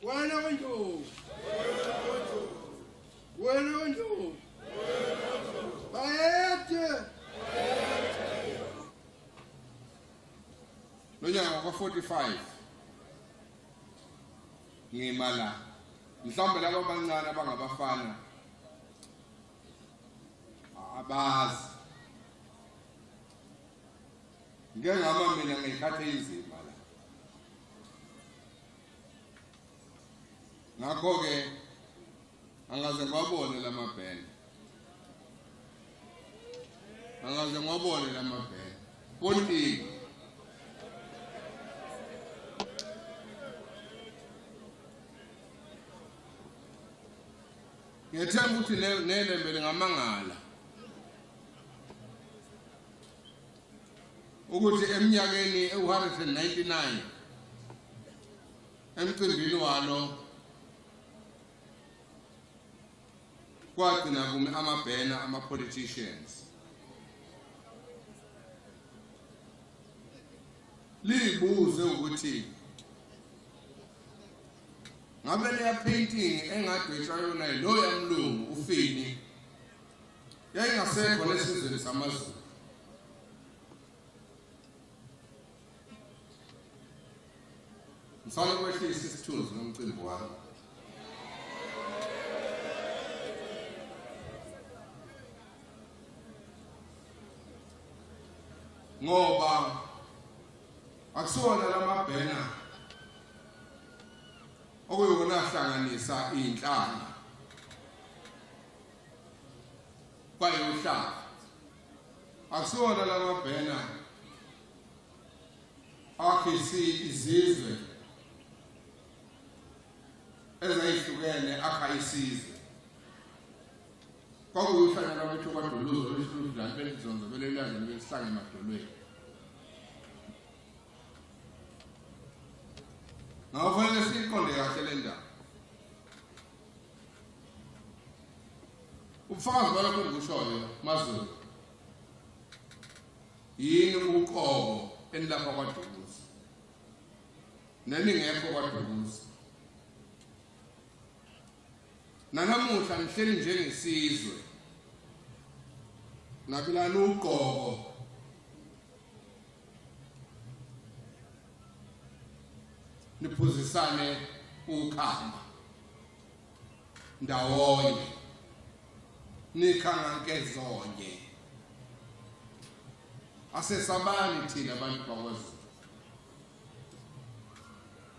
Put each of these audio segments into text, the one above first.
wena wendoda wena wendoda bayethe lonyaka kwa-45 ngimala mhlawumbe laba abancane abangabafana abazi ngengama mina ngikhathe inzima la ngakho-ke angaze ngwabone lamabhene angaze ngwabone lamabhene pontini ngiyethemba ukuthi nelembe lingamangala ukuthi eminyakeni ewu-199 emcimbini walo kwagcina kumi amabhena ama-politicians liyibuze ukuthi ngabe leya painting engadwetshwa yona yiloya mlungu uFini yayingasekho lesizweni samaZulu ngifana kwehlisa isithunzi nomcimbi wami ngoba akusiwona lamabhena okuyona ahlanganisa inhlanga kwayohlanga akusiwona lamabhena akhisi izizwe ezayihlukene akha isizwe kwakuyuhlangana kwethu kwadoluzo lwesihludlana belizonzo belelazwe belihlange emadolweni ngawufanele siyiqonde kahle le ndaba ubufakazi balokho engikushoyo maZulu yini uqobo enilapha kwaDukuza neningekho kwaDukuza nanamuhla nihleli njengesizwe nabilana uqobo niphuzisane ukhamba ndawonye nikhanga nkezonye asesabani thina abantu bakwaZulu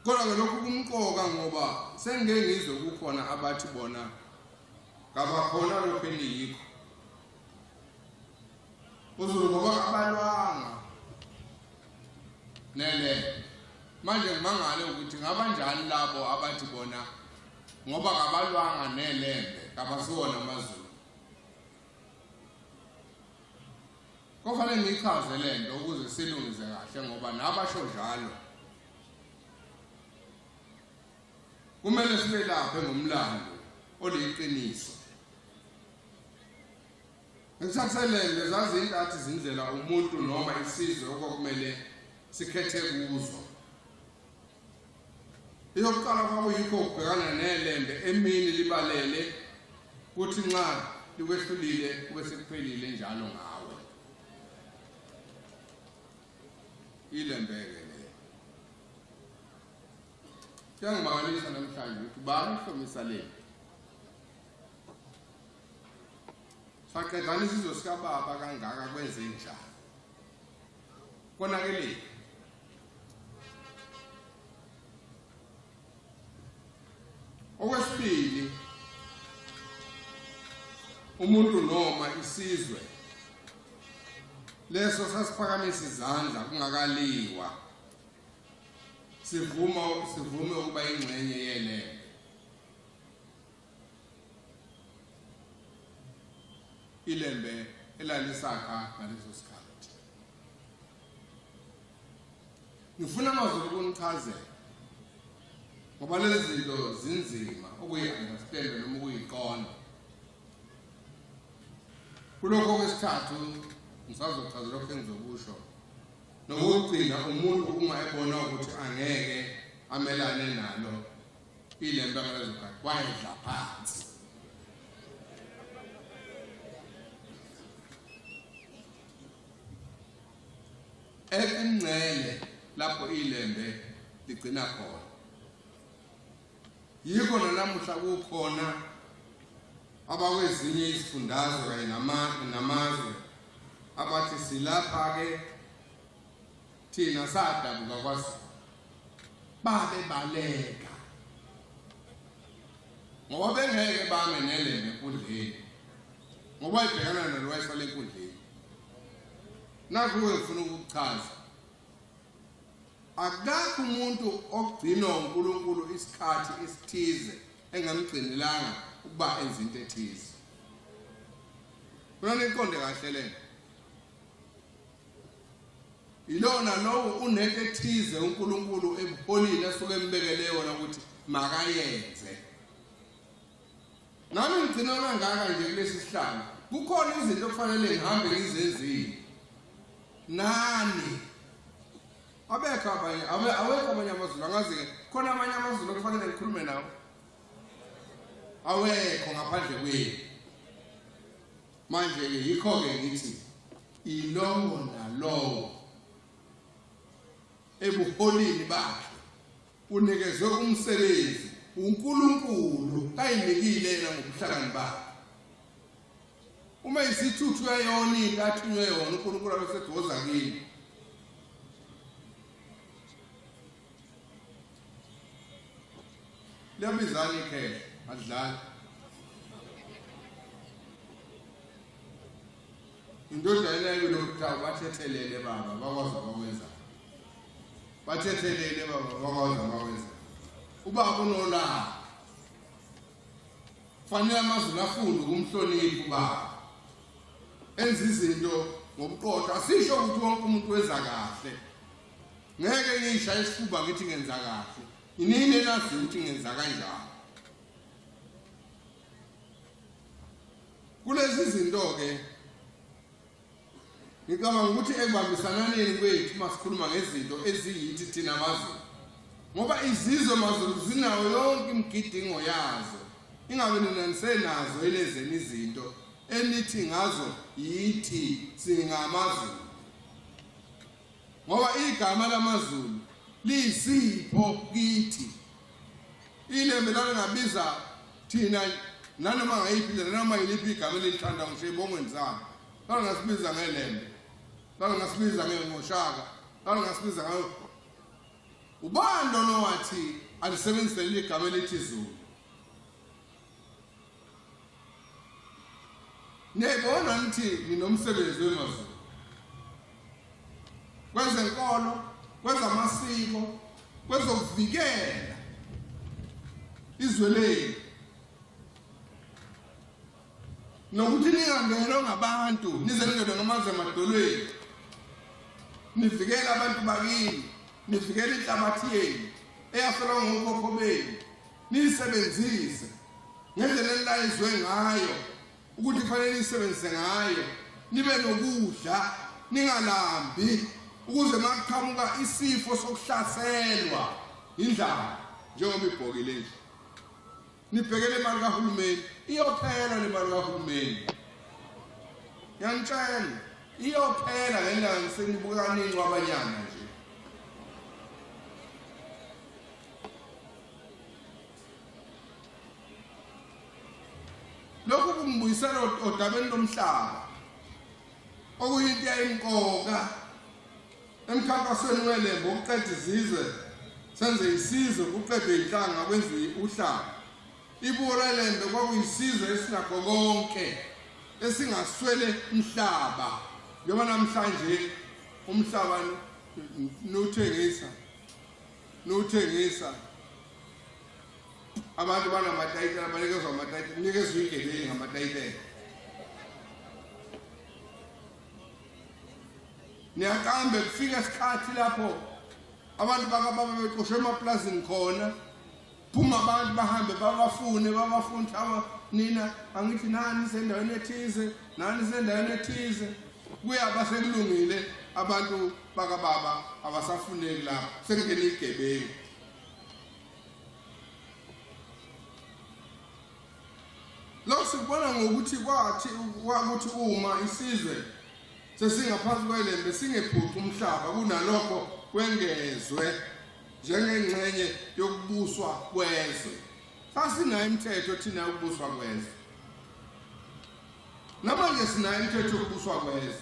kodwa lokhu kumqoka ngoba sengengizwe kukhona abathi bona kabakhona lokho eniyikho uZulu ngoba abalwanga nele manje ngimangale ukuthi ngabanjani labo abathi bona ngoba kabalwanga nelembe kabasiwona amaZulu kufanele ngichaze lento ukuze silungise kahle ngoba nabasho njalo kumele sibe lapha ngomlando oliqiniso ngisakselele zazi inkathi izindlela umuntu noma isizwe okumele sikhethe kuzo iyokuqala kwakuyikho ukubhekana nelembe emini libalele kuthi nxa likwehlulile kube sekuphelile njalo ngawe ilembeke le kuyangimangalisa namhlanje ukuthi bani uhlomisa le saqedana isizwe sikababa kangaka kwenze njani konakele okwesibili umuntu noma isizwe leso sasiphakamisa izandla kungakaliwa sivume ukuba ingxenye yelembe ilembe elalisakha ngaleso sikhathi ngifuna amaZulu ukunichazela ngoba lezi zinto zinzima ukuyi-understand noma ukuyiqonda kulokho kwesithathu ngisazochaza lokho engizokusho nokugcina umuntu ungayibona ukuthi angeke amelane nalo ilembe ngalezokathi wayedla phansi. Ekungcele lapho ilembe ligcina khona. Yiko nanamuhla kukhona abakwezinye izifundazwe kanye namazwe abathi silapha ke thina sadabuka kwazi babe baleka ngoba bengeke bame nelembe enkundleni ngoba ibhekana nalwayisa lenkundleni. Nakuwe ufuna ukuchaza akakho umuntu ogcinwa uNkulunkulu isikhathi esithize engamgcinelanga ukuba enze into ethize. Kuna niqonde kahle lena. Ilona lowo unento ethize uNkulunkulu ebuholile asuke embekele yona ukuthi makayenze. Nami ngigcina kangaka nje kulesi sihlalo. Kukhona izinto okufanele ngihambe ngizenzile. Nani abekho abanye amazulu angazi ke khona amanye amazulu okufanele ngikhulume nawo awekho ngaphandle kwenu. Manje ke yikho ke ngithi ilowo nalowo ebuholini bakhe unikezwe umsebenzi uNkulunkulu kayinikile yena ngobuhlakani bakhe. Uma isithuthu yayona into athunywe yona uNkulunkulu abeseduza kini. Liyabizana ikhehla adlala. Indodana yabo lokuthawu bathethelele baba bakwazi ukwenza. Bathethelele baba bakwazi ukwenza. Ubaba unolaka. Fanele amazulu afunde ukumhlonipha ubaba. Enza izinto ngobuqotho. Asisho ukuthi wonke umuntu wenza kahle. Ngeke ngishaya isifuba ngithi ngenza kahle. Inini elazi ukuthi ngenza kanjani. Kulezi zinto ke ngicabanga ukuthi ekubambisananeni kwethu masikhuluma ngezinto eziyithi thina amazulu. Ngoba izizwe amazulu zinayo yonke imigidingo yazo. Ingabe ninasenazo elezeni izinto enithi ngazo yithi singamazulu. Ngoba igama lamazulu lisipho kithi. Ilembe langabiza thina nanoma ngayiphi nanoma yiliphi igama elithanda ngisho ibongweni zami. Ngasibiza ngelembe. Ngasibiza ngeNgoshaka. Ngasibiza ngayo. Ubani lo wathi alisebenzisele igama elithi Zulu. Nebona nithi nginomsebenzi wemazulu. Kwezenkolo, kwezamasiko, kwezokuvikela izwe lethu. Nokuthi ningangenwa ngabantu, nize ningene ngamazwe amadolweni. Nivikele abantu bakini, nivikele inhlabathi yenu eyafelwa ngokhokho benu. Nisebenzise ngendlela elayizwe ngayo ukuthi kufanele nisebenzise ngayo. Nibe nokudla, ningalambi ukuze makuqhamuka isifo sokuhlaselwa indlala njengoba ibhokile nje. Nibhekele imali kaHulumeni, iyophela le mali kaHulumeni. Ngiyantshela, iyophela ngendlela ngisenibuka kaningi wabanyana nje. Lokhu kungibuyisela odabeni lomhlaba. Okuyinto eyinkoka emkhankasweni welembe ukuqeda izizwe senze isizwe ukuqeda inhlanga kwenziwe uhlanga. Ibuko lelembe kwakuyisizwe esinakho konke esingaswele umhlaba. Njengoba namhlanje umhlaba nuthengisa abantu banamatayitela banikezwa amatayitela nikezwe igebengu ngamatayitela. Niyakambe kufika isikhathi lapho abantu bakababa beqoshwe emaplazini khona. Phuma abantu bahambe babafune nina angithi nani sendaweni ethize nani sendaweni ethize. Kuyaba sekulungile abantu bakababa abasafuneki lapho sekungena igebengu. ngokuthi kwathi uma isizwe sesingaphansi kwelembe singephuci umhlaba kunalokho kwengezwe njengengxenye yokubuswa kwezwe. Sasinayo imithetho thina yokubuswa kwezwe. Namanje sinayo imithetho yokubuswa kwezwe.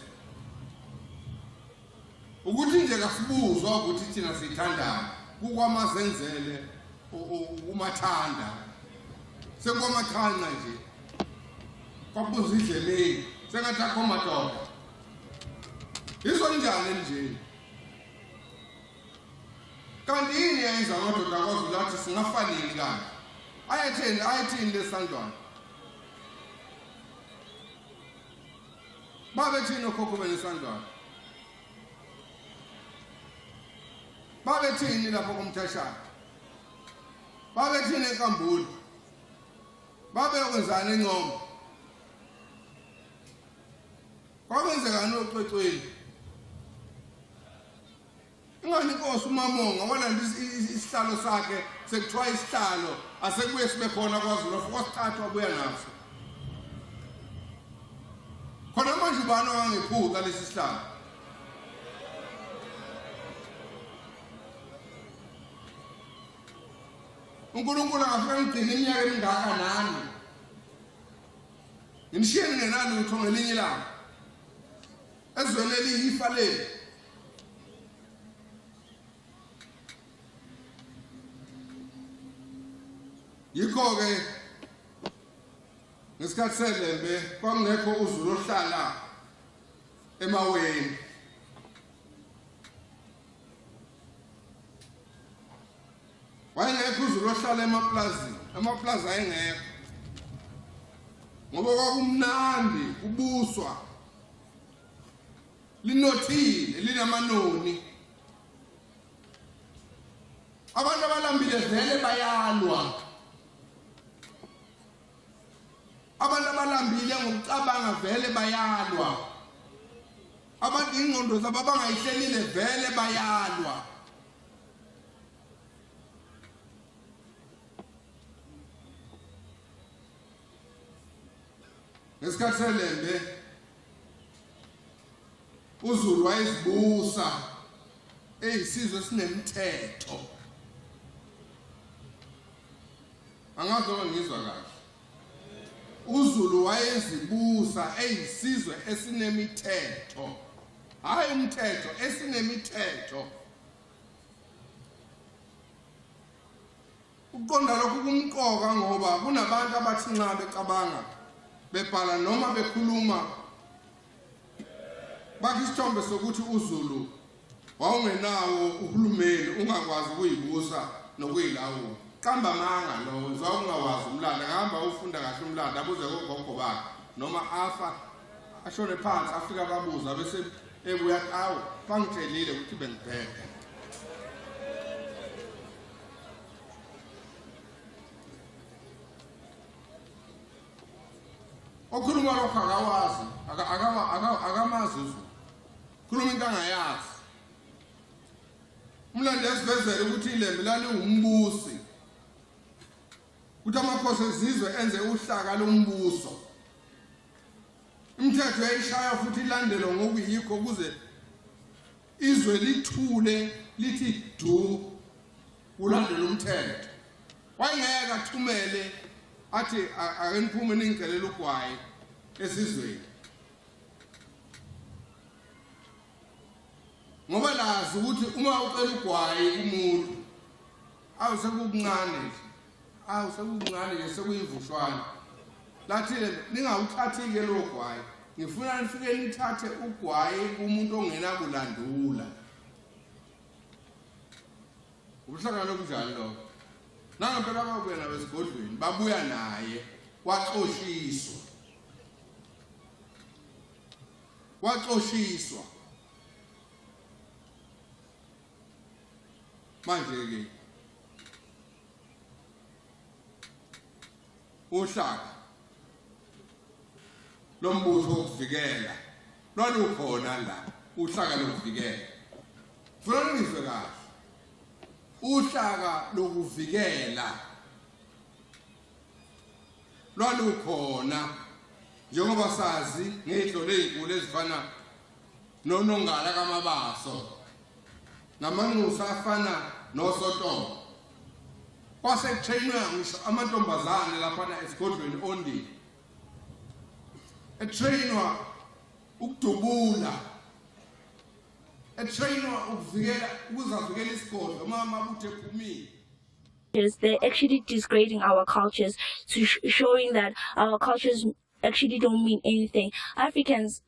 Ukuthi nje kasibuzwa ukuthi thina sithandana kukwamazenzele umathanda. Sekuwamathanda nje. Kwabuza idlemeni sengathi akho madoda. Izo njani nje? Kanti yini yenza amadoda kwaZulu lathi singafanele kanti? Ayethini lesandwana. Babethini okhokho benesandwana. Babethini lapho kumthashana. Babethini enkambule. Babeyokwenzana eNcombe. Kwenzeka noCwecweni. Ingani inkosi uMamonga walanda isihlalo sakhe sekuthiwa isihlalo asekubuye sibe khona kwaZulu wasithathwa buya naso. Khona manje ubani owangephuka lesi sihlalo? uNkulunkulu angafika ngigcina iminyaka emingaka nani. Ngimshiyeni ngenani utho ngelinye ilanga. Ezweni eliyifa leli. Yikho-ke ngesikhathi selembe kwakungekho uZulu ohlala emaweni. Wayengekho uZulu ohlala emaplazini. Amaplaza ayengekho. Ngoba kwakumnandi kubuswa. Linothile linamanoni. Abantu abalambile vele bayalwa. Abantu abalambile ngokucabanga vele bayalwa. Abantu ingqondo zabo abangayihlelile vele bayalwa. Ngesikhathi selembe uZulu wayezibusa eyisizwe sinemithetho. Angazi noma ngizwa kahle. uZulu wayezibusa eyisizwe esinemithetho. Hayi umthetho esinemithetho. Uqonda lokhu kumqoka ngoba kunabantu abathi nxa becabanga bebhala noma bekhuluma bakisithombe sokuthi uZulu wawungenawo uhulumeni ungakwazi ukuyibusa nokuyilawula. Qamba amanga lo ungawazi umlando ngihamba ufunda kahle umlando abuze kogogo bakhe noma afa ashone phansi afika babuza bese ebuya awu bangitshelile ukuthi bengibheke. Okhuluma lokho akawazi akamazi uZulu. Khuluma into angayazi. Umlando esivezele ukuthi ilembe lali umbusi. Ukuthi amakhosi ezizwe enze uhlaka lombuso. Imithetho yayishaya futhi ilandelwe ngokuyikho kuze izwe lithule lithi du ulandela umthetho. Wayengeka athumele athi akeniphume ningicelela ugwayi esizweni. Ngoba lazi ukuthi uma ucela ugwayi kumuntu awusekuncane nje sekuyivushwana. Lathi ningawuthathi-ke lo gwayi. Ngifuna nifike nithathe ugwayi kumuntu ongena kulandula. Ubuhlakani obunjani lokho? Nangempela babuya nabesigodlweni babuya naye waxoshiswa. Manje-ke uhlaka lombutho wokuvikela lwalukhona la. Uhlaka lokuvikela funa ngizwe kahle. Uhlaka lokuvikela lwalukhona njengoba sazi ngehlo lezinkulu ezifana nonongala kamabaso namanxusa afana nosotongo kwasekutrainwa ngisho amantombazane laphana esigodlweni ondini etrainwa ukudubula etrainwa ukuvikela ukuzavikela isigodlo mama buthe phumile. They're actually disgrading our cultures, showing that our cultures actually don't mean anything. Africans